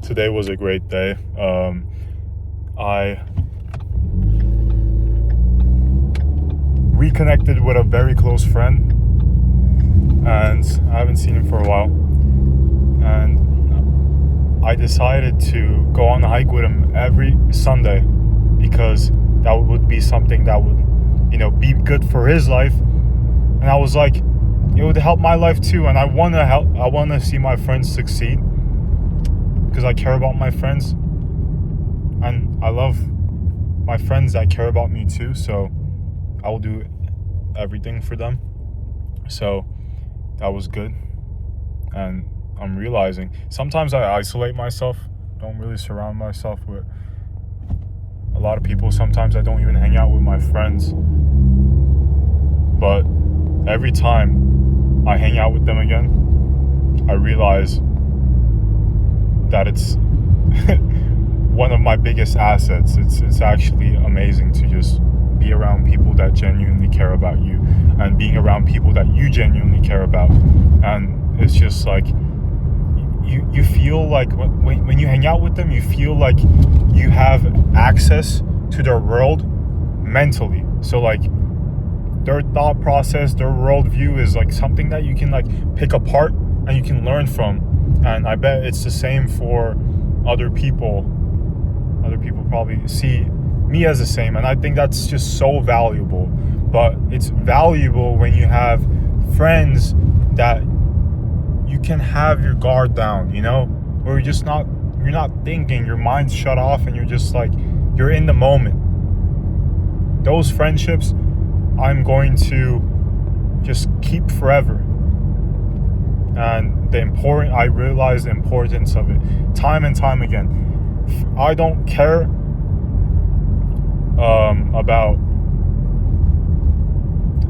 Today was a great day. I reconnected with a very close friend, and I haven't seen him for a while. And I decided to go on a hike with him every Sunday because that would be something that would, be good for his life. And I was like, it would help my life too. And I want to see my friends succeed because I care about my friends, and I love my friends that care about me too. So I will do everything for them. So that was good. And I'm realizing sometimes I isolate myself, don't really surround myself with a lot of people. Sometimes I don't even hang out with my friends. But every time I hang out with them again, I realize that it's one of my biggest assets. It's actually amazing to just be around people that genuinely care about you, and being around people that you genuinely care about. And it's just like you feel like when you hang out with them, you feel like you have access to their world mentally. So like their thought process, their worldview is like something that you can like pick apart and you can learn from. And I bet it's the same for other people. Other people probably see me as the same, and I think that's just so valuable. But it's valuable when you have friends that you can have your guard down, where you're not thinking, your mind's shut off, and you're just like, you're in the moment. Those friendships I'm going to just keep forever. And I realize the importance of it time and time again. I don't care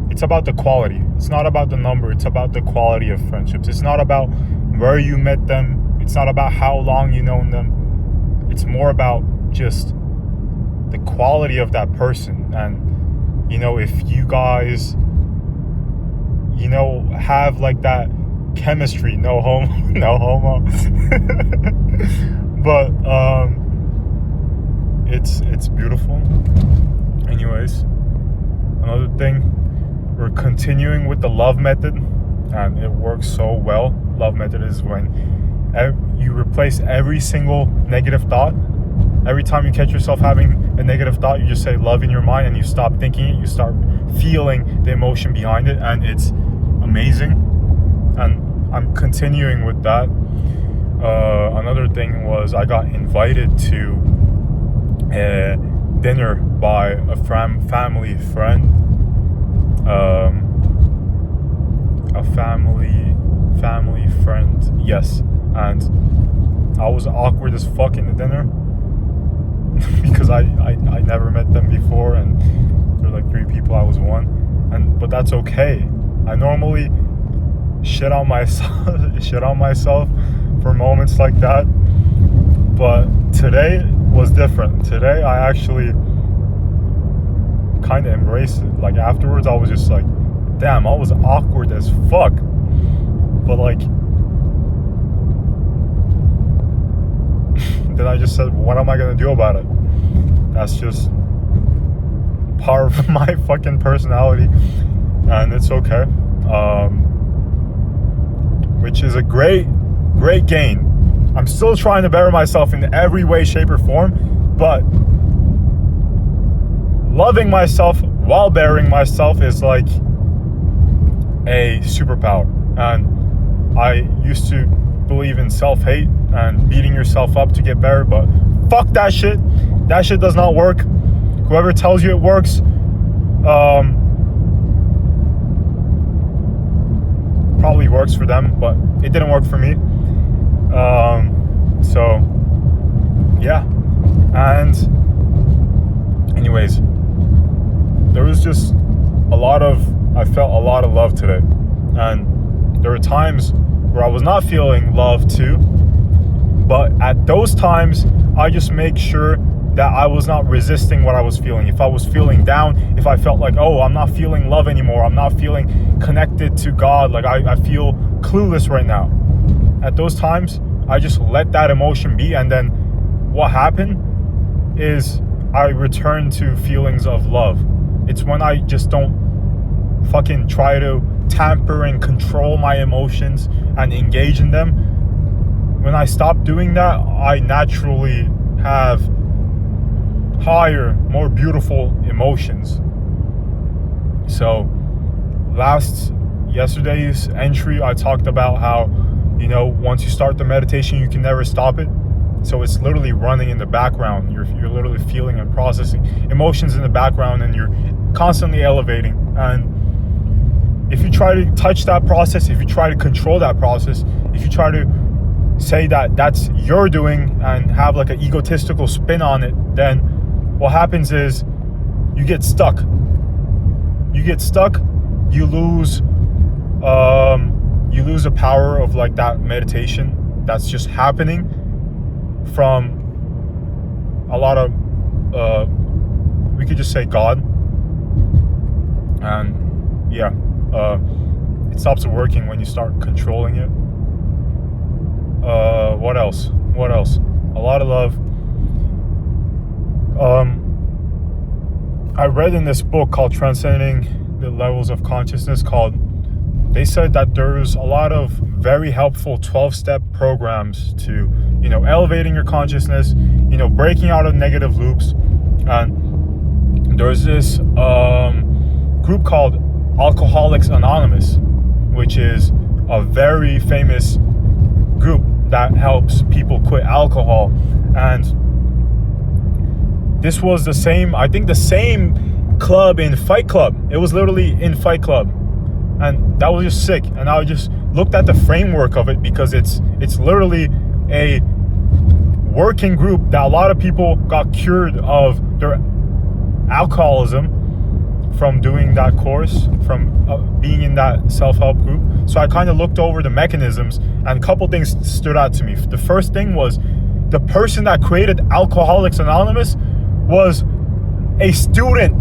it's about the quality. It's not about the number. It's about the quality of friendships. It's not about where you met them. It's not about how long you known them. It's more about just the quality of that person. And if you guys have like that chemistry, no homo but it's beautiful. Anyways, another thing, we're continuing with the love method, and it works so well. Love method is when you replace every single negative thought. Every time you catch yourself having a negative thought, you just say love in your mind, and you stop thinking it. You start feeling the emotion behind it, and it's amazing. And I'm continuing with that. Another thing was I got invited to a dinner by a family friend. A family friend, yes. And I was awkward as fuck in the dinner because I never met them before, and there were like 3 people, I was one. But that's okay. I normally shit on myself for moments like that, but today was different. Today I actually kind of embraced it. Like afterwards I was just like, damn, I was awkward as fuck, but like then I just said, what am I gonna do about it? That's just part of my fucking personality, and it's okay. Which is a great gain. I'm still trying to better myself in every way, shape, or form, but loving myself while bettering myself is like a superpower. And I used to believe in self-hate and beating yourself up to get better, but fuck that shit. That shit does not work. Whoever tells you it works, probably works for them, but it didn't work for me. So yeah. And anyways, there was just I felt a lot of love today, and there were times where I was not feeling love too, but at those times I just make sure that I was not resisting what I was feeling. If I was feeling down, if I felt like, I'm not feeling love anymore, I'm not feeling connected to God, like I feel clueless right now, at those times I just let that emotion be, and then what happened is I return to feelings of love. It's when I just don't fucking try to tamper and control my emotions and engage in them. When I stop doing that, I naturally have higher, more beautiful emotions. So yesterday's entry, I talked about how, once you start the meditation, you can never stop it. So it's literally running in the background. You're literally feeling and processing emotions in the background, and you're constantly elevating. And if you try to touch that process, if you try to control that process, if you try to say that that's your doing and have like an egotistical spin on it, then what happens is you get stuck. You lose the power of like that meditation that's just happening from a lot of we could just say God. And it stops working when you start controlling it. What else? A lot of love. I read in this book called Transcending the Levels of Consciousness they said that there's a lot of very helpful 12-step programs to, elevating your consciousness, breaking out of negative loops. And there's this group called Alcoholics Anonymous, which is a very famous group that helps people quit alcohol. And this was the same club in Fight Club. It was literally in Fight Club. And that was just sick. And I just looked at the framework of it, because it's literally a working group that a lot of people got cured of their alcoholism from doing that course, from being in that self-help group. So I kind of looked over the mechanisms, and a couple things stood out to me. The first thing was the person that created Alcoholics Anonymous was a student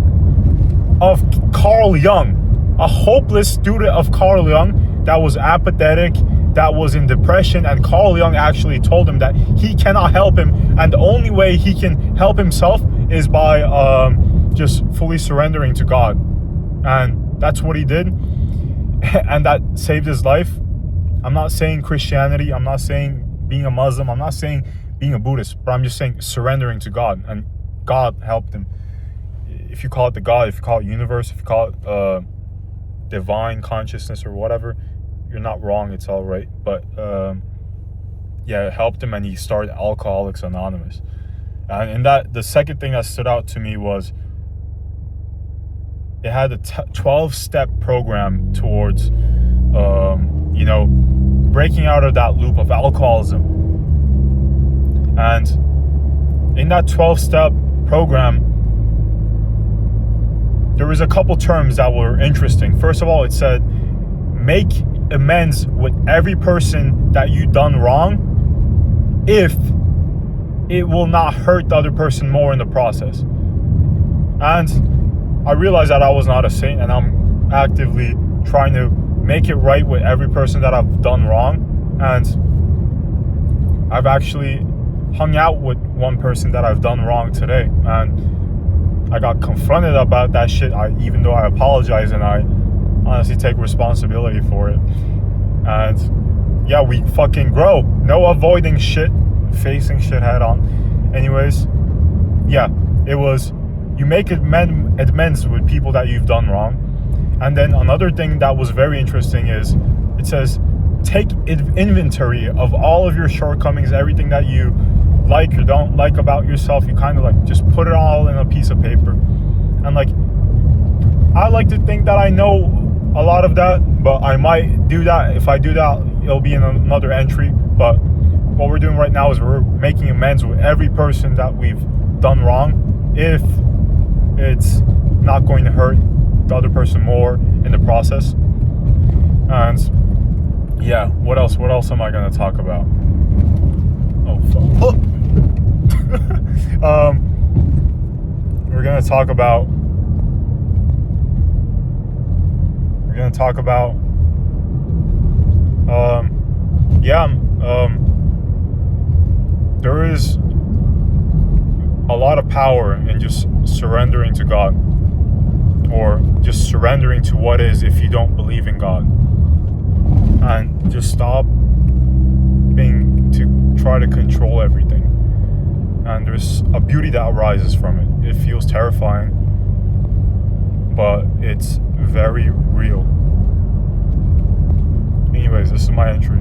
of Carl Jung, a hopeless student of Carl Jung that was apathetic, that was in depression, and Carl Jung actually told him that he cannot help him, and the only way he can help himself is by just fully surrendering to God. And that's what he did, and that saved his life. I'm not saying Christianity, I'm not saying being a Muslim, I'm not saying being a Buddhist, but I'm just saying surrendering to God, and God helped him. If you call it the God, if you call it universe, if you call it divine consciousness or whatever, you're not wrong, it's all right. But it helped him, and he started Alcoholics Anonymous. And the second thing that stood out to me was it had a 12-step program towards breaking out of that loop of alcoholism. And in that 12-step program, there was a couple terms that were interesting. First of all, it said, make amends with every person that you done wrong if it will not hurt the other person more in the process. And I realized that I was not a saint, and I'm actively trying to make it right with every person that I've done wrong. And I've actually hung out with one person that I've done wrong today, and I got confronted about that shit, even though I apologize, and I honestly take responsibility for it. And we fucking grow. No avoiding shit, facing shit head on. Anyways, it was, you make amends with people that you've done wrong. And then another thing that was very interesting is, it says, take inventory of all of your shortcomings, everything that you like or don't like about yourself. You kind of like just put it all in a piece of paper. And like, I like to think that I know a lot of that, but I might do that. If I do that, it'll be in another entry. But what we're doing right now is we're making amends with every person that we've done wrong, if it's not going to hurt the other person more in the process. And what else am I going to talk about? Oh fuck. We're going to talk about there is a lot of power in just surrendering to God, or just surrendering to what is if you don't believe in God, and just stop being to try to control everything. And there's a beauty that arises from it. It feels terrifying, but it's very real. Anyways, this is my entry.